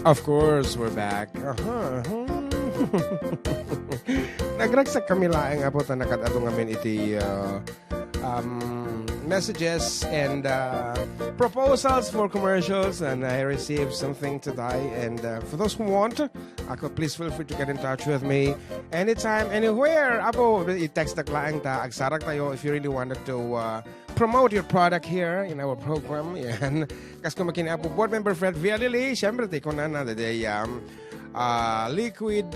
Of course, we're back. Nagragsak kami laing apo ta nakadato ngamin iti messages and proposals for commercials, and I received something today. And for those who want, ako, please feel free to get in touch with me anytime, anywhere. Apo, i-text na laing ta, agsarag tayo if you really wanted to promote your product here in our program. Yan. Kas kung makina po board member Fred Villalili, syempre take on na day liquid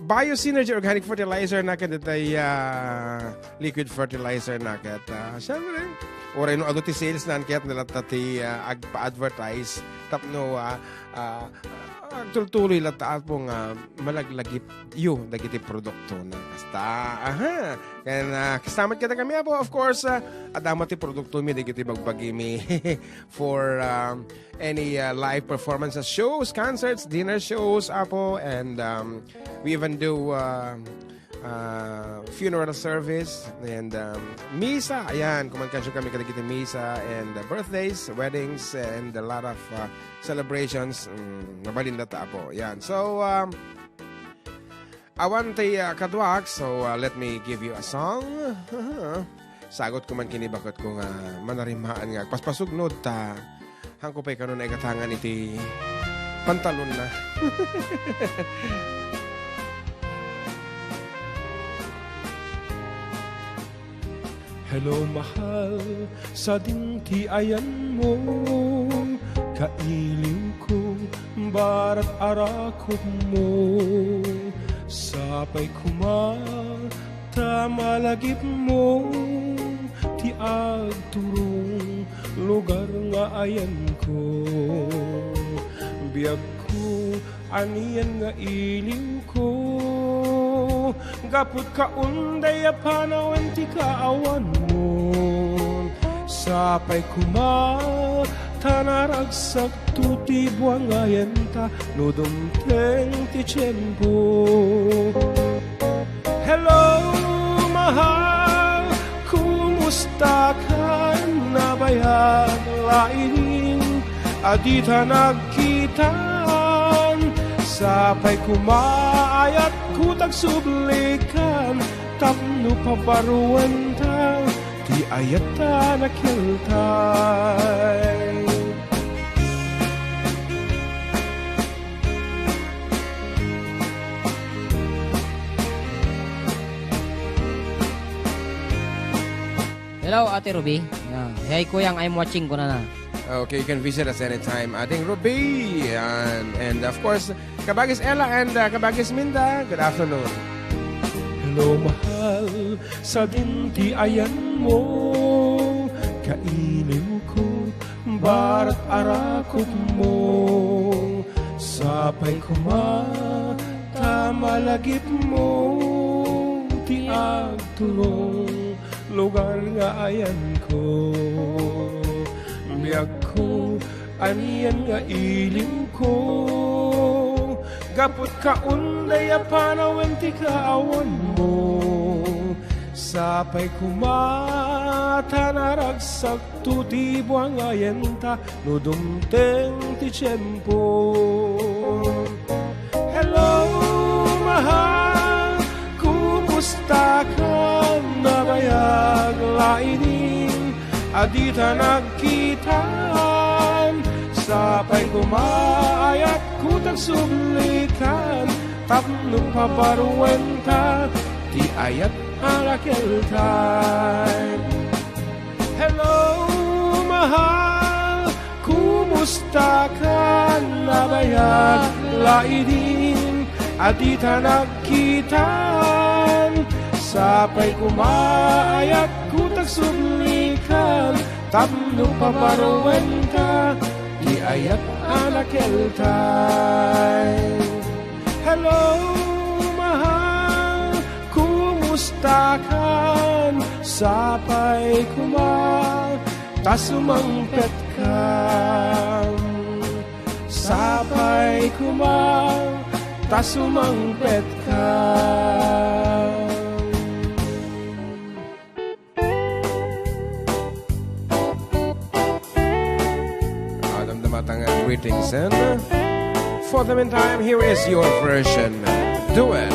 Biosynergy organic fertilizer na kat liquid fertilizer na kat syempre or ino aduti sales na kat nila tati agpa-advertise tapno tultuloy lang taat po nga malaglagip yung dagiti produkto na kasta. Kaya kastamat kita kami po. Of course, adama ti produkto mi dagiti bagbagi mi for any live performances, shows, concerts, dinner shows, apo, and we even do funeral service and misa. Ayan, kumankasyon kami kadagiti misa and birthdays, weddings, and a lot of celebrations. Nabalinda ta po. Ayan. So, awan tay kadwak. So, let me give you a song. Sagot ko man kinibakot ko nga manarimaan nga. Paspasugnod ta. Hangko pa'y kanon ay katangan iti pantalon na. Hello mahal, sa dintiayan mo, kailiw ko, barat arakot mo, sapay kumata malagip mo, ti agturong lugar nga ayan ko. Biyag ko, aniyan nga iliw ko, gapot ka unday apanawan ti kaawan mo. Sapay tanaragsak tuti buwangayan ta, no dumteng ti tiyempo. Hello, mahal, kumusta ka? Nabayag lain, adita nagkitaan, sapay kumaayat kutag sublikan, tapno pabaruan ta, ti ayat ta nakiltay. Hello, Ate Ruby. Hey, Kuyang, I'm watching ko na. Okay, you can visit us anytime. Ating Ruby. And of course, Kabagis Ella and Kabagis Minda. Good afternoon. Hello, mahal, sa dintiayan mo, kailiw ko, barat arakot mo, sapay kumata malagip mo, ti agtulong lugar nga ayan ko. Biyag ko, aniyan nga iliw ko, gapot ka unday apanawen ti kaawan mo. Sapay kumata naragsak tuti buwangayan ta, no dumteng ti tiyempo. Hello, mahal, kumusta ka? Nabayag lainin, adita nagkitaan, sapay kumaayat kutag sublikan, tapno paparuan ta, ti ayat alakeltay. Hello, mahal, kumusta ka? Nabayag lainin, adita nagkitaan, sapay kumaayat kutag sublikan, tapno paparuan ta, di ayat alakeltay. Hello, mahal, kumusta ka? Sapay kumata sumangpet ka, sapay kumata sumangpet ka. things. And for the meantime, here is your version. Do it.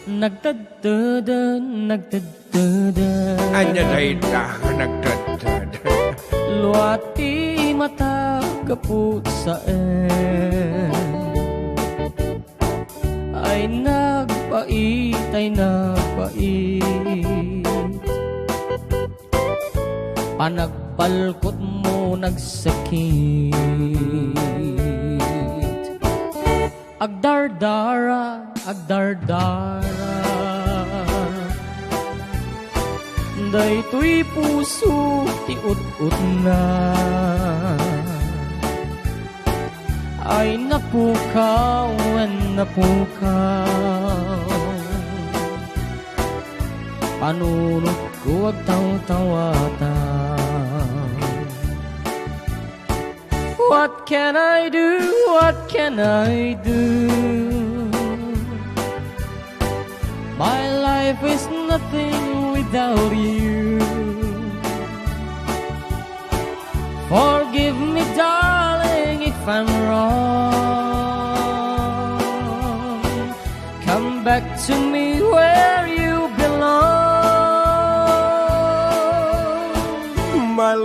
Nagdadada, nagdadada. Anya dayda, nagdadad. Luati mata kaput sa ay nagpait, ay nagpait. Panagbalkot mo nagsakit. Agdardara, agdardara. Daytoy puso ti ut-ut na. Ay napukaw, napukaw. Panunod ko agtaw-tawatan. What can I do? What can I do? My life is nothing without you. Forgive me, darling, if I'm wrong. Come back to me where you belong. My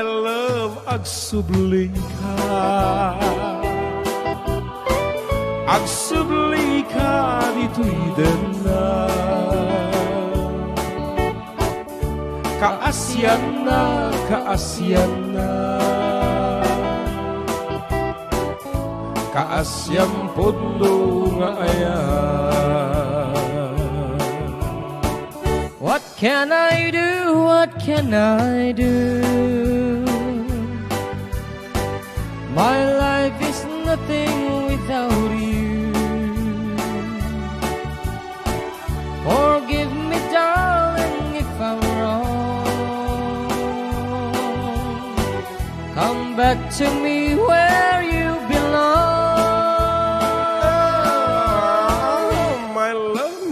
love, agsubli ka. Agsubli ka dito'y dena. Kaasyan na, kaasyan na. Kaasyam pundo nga ayan. What can I do? What can I do? My life is nothing without you. Forgive me, darling, if I'm wrong. Come back to me where you belong.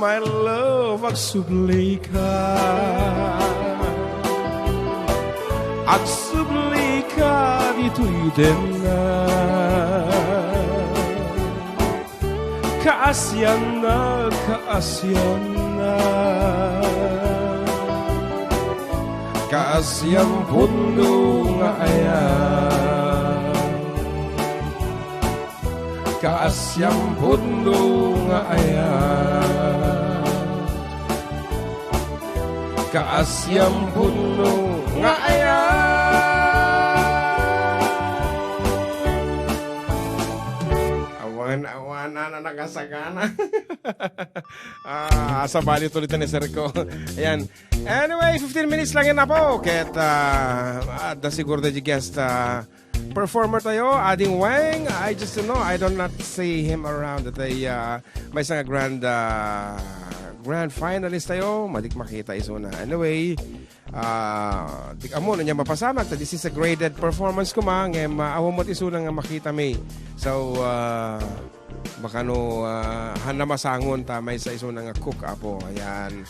My love, agsubli ka. Agsubli ka dito'y dena. Kaasyan na, kaasyan na. Kaasyam pundo nga ayan. Kaasyam pundo nga ayan. Kaasyam pundo nga ayan. Awan na nakasagana. Sa bali tuloy ni Sir ko. Ayan. Anyway, 15 minutes lang yun na po. Kahit ada siguro na guest performer tayo, Ading Wang. I just don't know. I don't not see him around. At ay may isang grand finalist tayo. Madik makita iso na. Anyway, di ka mo na niya mapasamak. This is a graded performance ko ma. Ngayon, awamot iso na nga makita may. So, baka no hanamasangon tamay sa iso nga cook apo. Ayan.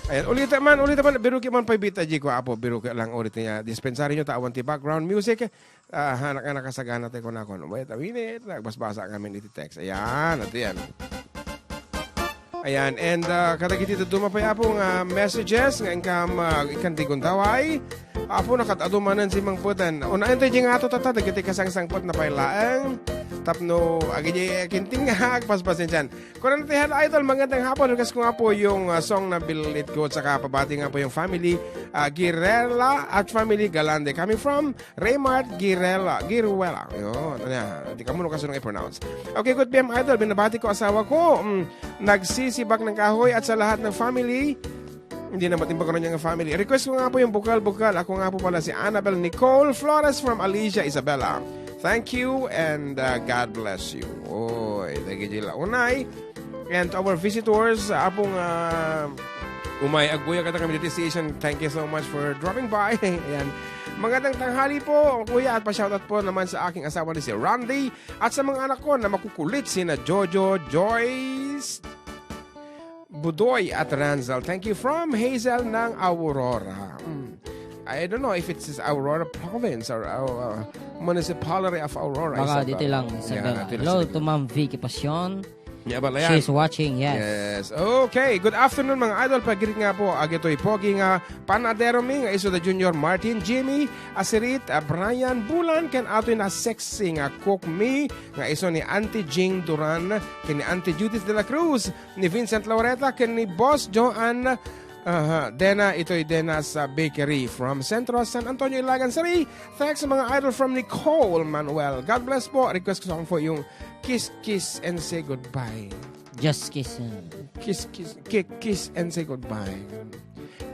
Ayan, ulit man, biro ki man paibita di ko apo, biro ki lang ulit niya. Dispensary nyo tawan ti background music. Hanak na nakasagana tayo ko na ko. Wait a minute, nagbasbasa kami iti text. Ayan, at yan. Ayan, and katagiti ito dumapay apong messages nga ikan di kuntaway. Apo nakatadumanan si Mang Putan. Unahin tayo nga ito tata, dagiti kasang-sangpot na pailaang. Tapno, agay kinting nga, paspasin dyan. Kung ano tayo idol, magandang hapon. Lukas ko nga po yung song na bilit ko at saka pabati nga po yung family Girela at family Galande. Coming from Raymart Giruela. Yun, hindi ka muna kasi nung i-pronounce. Okay, good PM idol. Binabati ko asawa ko. Nagsisibak ng kahoy at sa lahat ng family. Hindi na matimbang ko na family. Request ko nga po yung bukal-bukal. Ako nga po pala si Annabel Nicole Flores from Alicia Isabela. Thank you and God bless you. Oy, nagigila unay. And to our visitors, apong umay agbuya ka kami dito station. Thank you so much for dropping by. Ayan. Magandang tanghali po, kuya, at pa-shoutout po naman sa aking asawa ni si Randy at sa mga anak ko na makukulit sina Jojo, Joyce, Budoy at Ranzal. Thank you from Hazel ng Aurora. I don't know if it's Aurora Province or municipality of Aurora. Baka Isabela. dito lang, Isabela. dito lang Hello sa to Ma'am Vicky Passion. Yeah, but ayan. She's watching, yes. Yes. Okay. Good afternoon mga idol. Pagirit nga po. Agito'y pogi nga panadero mi nga iso da Junior Martin, Jimmy, Asirit, Brian, Bulan, ken ato'y na sexy nga cook mi nga iso ni Auntie Jing Duran, ken ni Auntie Judith de la Cruz, ni Vincent Laureta, ken ni Boss Joanne Dena, ito'y Dena's Bakery from Centro San Antonio, Ilagan City. Thanks sa mga idol from Nicole Manuel. God bless po. Request ko song po yung Kiss, Kiss, and Say Goodbye. Just kiss. Kiss and say goodbye.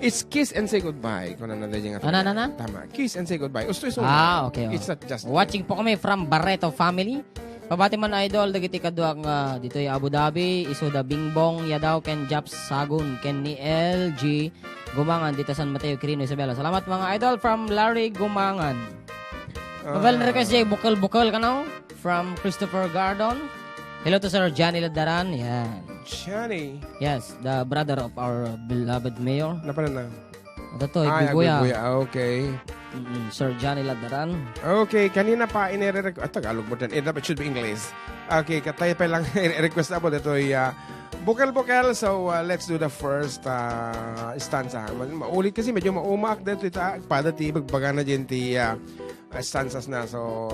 It's kiss and say goodbye. Kung ano na nga. Ano? Tama. Kiss and say goodbye. Usto iso. Okay. It's not just. Watching po kami from Barreto family. Pabati man idol, dagiti kadwa nga dito yung Abu Dhabi, Isuda Bingbong, Yadaw, Ken Japs Sagun, Ken ni LG, Gumangan, dito San Mateo, Quirino, Isabela. Salamat mga idol from Larry Gumangan. Mabal na request jay, bukal-bukal ka na from Christopher Gardon. Hello to Sir Johnny Ladaran. Yan. Johnny. Yes, the brother of our beloved mayor. Napala na. Ito to, Iguya. Okay. Sir Johnny Ladaran. Okay, kanina pa inire-request. Tagalog mo din. It should be English. Okay, katay pa lang request na po. Ito ay bukal-bukal. So, let's do the first stanza. Maulit kasi medyo maumak dito. Pada ti bagbaga na dyan ti stanzas na. So,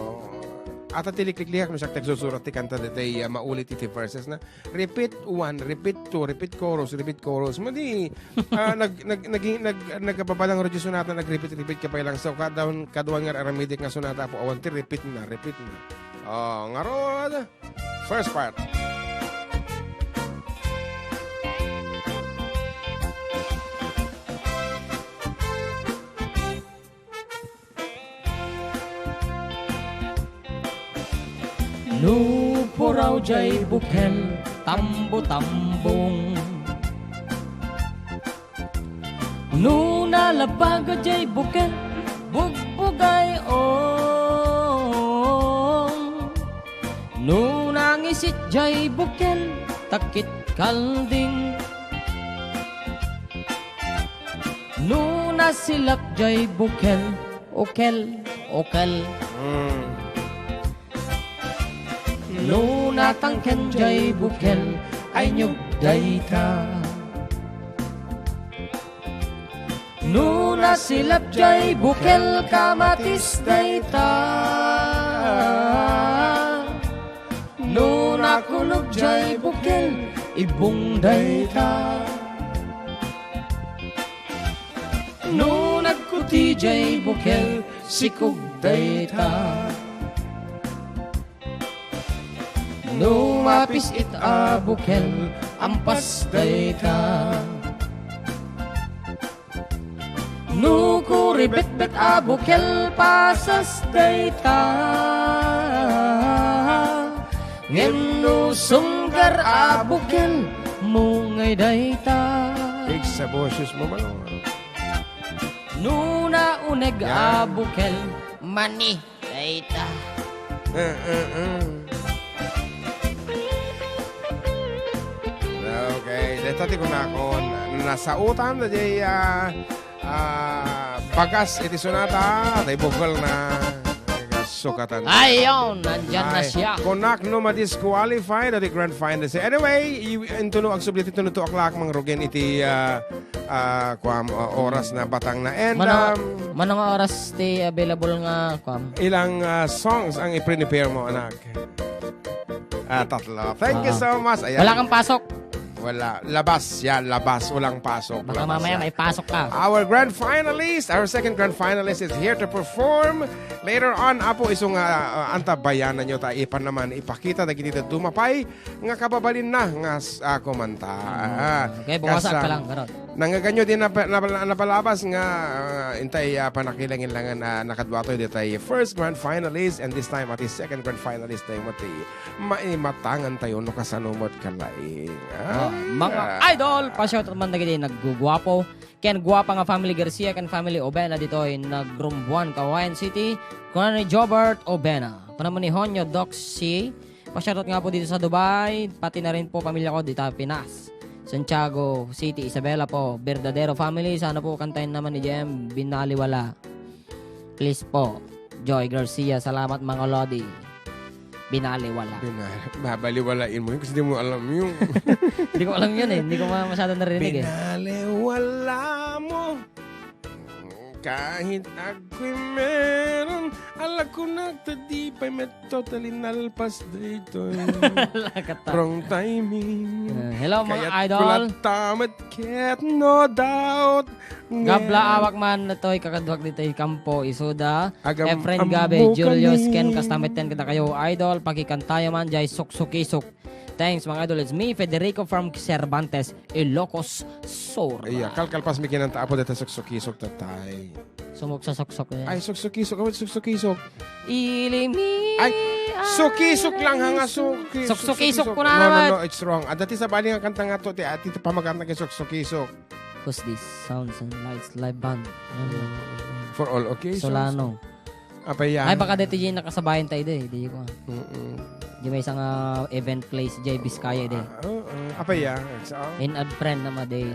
ata tiliklik-likak no siya tagsusurat ti kanta dito ay maulit iti verses na repeat 1, repeat 2, repeat chorus. Madi nagkapapalang radyo sonata nag-repeat ka pa lang. So kaduan nga aramidik nga sonata po awanti repeat na. Oh, ngarod. First part. Nupuraw jay bukel, tambo-tambong. Nunalabaga jay bukel, bugbugay ong. Nunangisit jay bukel, takit kalding. Nunasilak jay bukel, okel. Nuna tangken jay bukel ay nyug dayta. Nuna silap jay bukel kamatis dayta. Nuna kulog jay bukel ibong dayta. Nuna kuti jay bukel sikug dayta. No mapis it bukel ampas dayta. No kuribet-bet bukel pasas dayta. Ngem no sunggar bukel mungay dayta. Big sa boses mo ba? No na uneg bukel mani dayta. Okay, dito ko na ako nasautan na jay bagas iti sonata tay bukal na sukatan. Ayun, nandyan na siya. Konak no ma-disqualify na di grand final. Anyway, intuno ang sublit ito nuto aklak mang rogen iti oras na batang na. And manong oras ti available nga kwam? Ilang songs ang i-prepare mo, anak? Tatlo. Thank you so much. Ayan. Wala kang pasok. Wala. Labas. Yan, labas. Walang pasok. Baka labas mamaya yan. may pasok ka. Our grand finalist, our second grand finalist is here to perform. Later on, apo isong antabayanan nyo ta ipan naman ipakita dagiti dumapay nga kababalin na nga kumanta. Okay, bukasak ka lang. Garot. Nangaganyo din napalabas nga intay panakilangin lang na nakadwato dito ay first grand finalist and this time at the second grand finalist tayo mati maimatangan tayo no kasanumot kalaing. Mga idol, pa-shout man na gini naggugwapo. Ken guwapa nga family Garcia, ken family Obena dito ay nagrumbuan Kawayan City. Kuna ni Jobert Obena. Panamon ni Honyo Doc C. Pa-shoutout nga po dito sa Dubai. Pati na rin po pamilya ko dito sa Pinas. Santiago City, Isabela po. Verdadero family, sana po kantahin naman ni Jem, Binaliwala. Please po. Joy Garcia, salamat mga Lodi. Binaliwala. Babaliwalain mo yun kasi di mo alam yung... Hindi ko alam yun eh. Hindi ko masyado narinig eh. Binaliwala mo kahit ako'y meron, alam ko nagtadipay, may totally nalpas dito. Wrong timing. Hello mga Kaya't idol. kulat tamat ket no doubt. Gabla awak man na to'y kakadwak dito kampo isuda. Agam Efren Gabe, ambo Julius, kani. Ken kastamiten kita kayo idol. Pakikantayo man jay suksukisuk. Thanks mga idol. It's me, Federico from Cervantes, Ilocos Sur. Iya, kalkalpas mi kinanta apo dito suksukisok tatay. Sumuk sa suksok niya. Ay, suksukisok. Awit suksukisok. Ilimi. Ay, sukisok lang nga sukisok. Suksukisok ko na No, naman. no, it's wrong. Dati sa bali nga kanta nga to, ati pamaganta kay suksukisok. Who's this? Sounds and Lights Live Band. For all occasions. Solano. Apa yan? Ay, baka dito yung nakasabayan tayo doon. Hindi ko. Mm-mm. Di may isang event place Jay Vizcaya din. Apa yan? So, In ad friend naman day.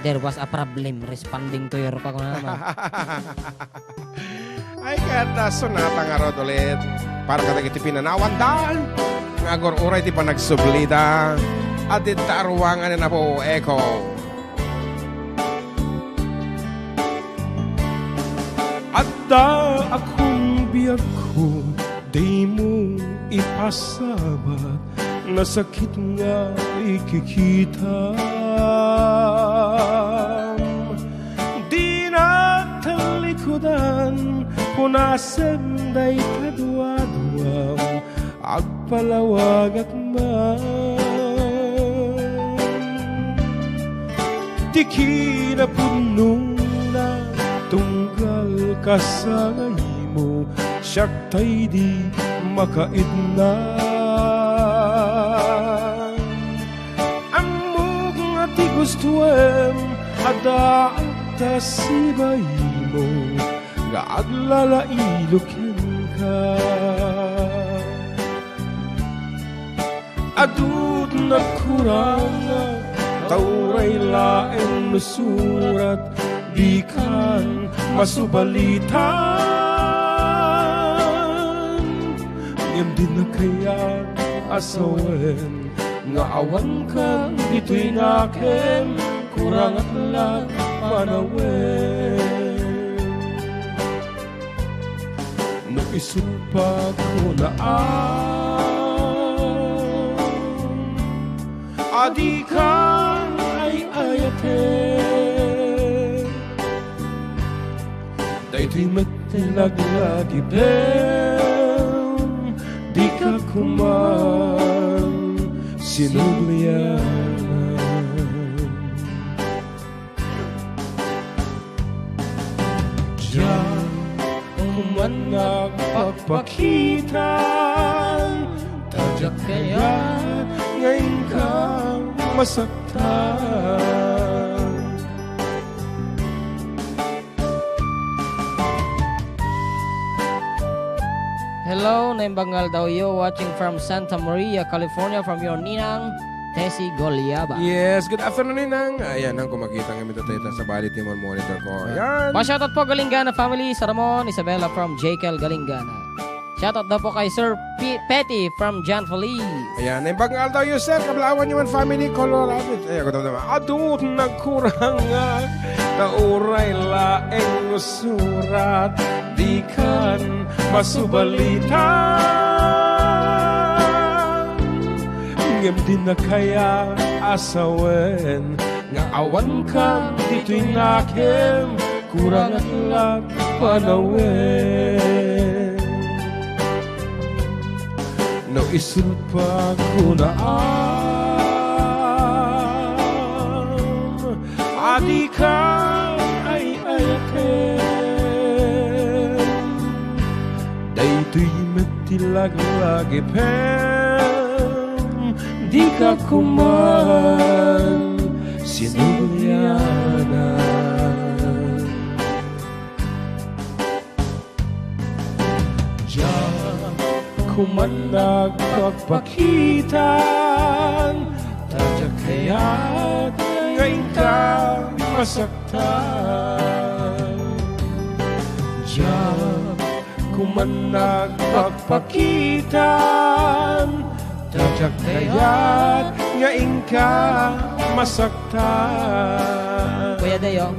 There was a problem responding to your pa ko na naman. ay, kata sonata nga rod ulit. Para ka nagiti pinanawandan. Nga agor uray ti pa nagsublida. At itaruangan na po echo. Adda akong biyag ko, di mo ipasabat, na sakit nga ikikita. Di na talikodan, punasem day kadwa-duwam, agpalawag at man. Di kinapuno na tunggal ka sa mo, siyak tay di makaidnan. Amok nga ti gustuem, ada ta sibay mo, nga aglalailukin ka. Adud na kurang, tauray laeng nusurat, di kan masubalitan. Ngem din na kaya asawen, nga awan ka dito'y nakem, kurang at lang panawen. No isupa ko na adi kan ay ayaten. Dayto'y matilaglag ibem, di ka kuman sinulian. Diyan kuman nagpagpakitan, tadyak kaya ngayon ka masaktan. Hello, naimbangal daw yo watching from Santa Maria, California from your ninang Tessie Goliaba. Yes, good afternoon, Ninang. Ayan ang kumakita ng imitatayta sa bali Timon monitor ko. Ayan. Pa-shoutout po Galingana family, sa Ramon, Isabella from Jekyll Galingana. Shoutout daw po kay Sir Petty from John Feliz. Ayan, naimbang daw yun, sir. Kablawan nyo man family, Colorado. Ayan, ko naman. Adut nagkurang nga, nauray laeng surat, di kan masubalitan. Ngem din na kaya asawen, nga awan ka dito'y nakem, kurang at lang panawen. No isulot pa ko na adi ka ay ayaken. Dayto'y matilaglag ipem, di ka kuman sinulianan. Diyan kuman nagpagpakitan, tadyak kayat ngayon ka masaktan. Diyan kuman nagpagpakitan, tadyak kayat ngayon ka masaktan. Kuya Dayo,